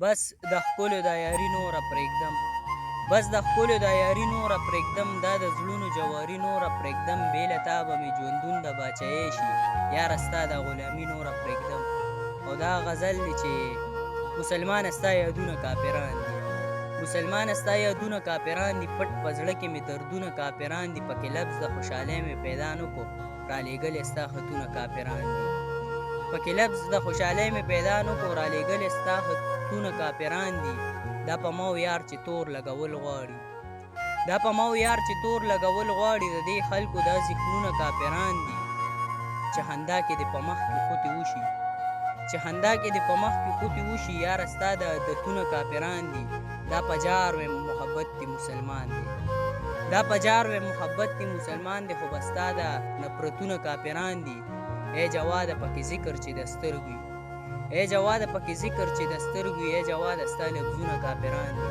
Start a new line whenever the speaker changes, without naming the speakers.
بس د ښکلو دا یاري نوره پرېږدم بس د ښکلو دا یاري نوره پرېږدم دا د زړونو جواري نوره پرېږدم بې له تا به مې ژوندون د باچایۍ شي یاره ستا دا غلامي نوره پرېږدم او دا غزل دی چې مسلمانه ستا یادونه کافران دي مسلمانه ستا یادونه کافران دي پټ په زړه کې مې دردونه کافران دي پکې لفظ د خوشحالۍ مې پیدا نه کو رالېږلې ستا خطونه کافران دي پکې لفظ د خوشحالۍ مې پیدا نه کو رالېږلې ستا خطونه کافران دي دا په ما یار چې تور لګول غواړي دا په ما یار چې تور لګول غواړي د دې خلکو دا ذهنونه کافران دي چې خندا کې دې په مخ کې خوتې وشي چې خندا کې دې په مخ کې خوتې وشي یاره ستا د عادتونه کافران دي دا په جار وې محبت دی مسلمان دی دا په جار وې محبت دی مسلمان دی خو به ستا د نفرتونه کافران دي ای جواده پکې ذکر چې د سترګو ای جواده پکې ذکر چې د سترګو ای جواده ستا لفظونه کافران دي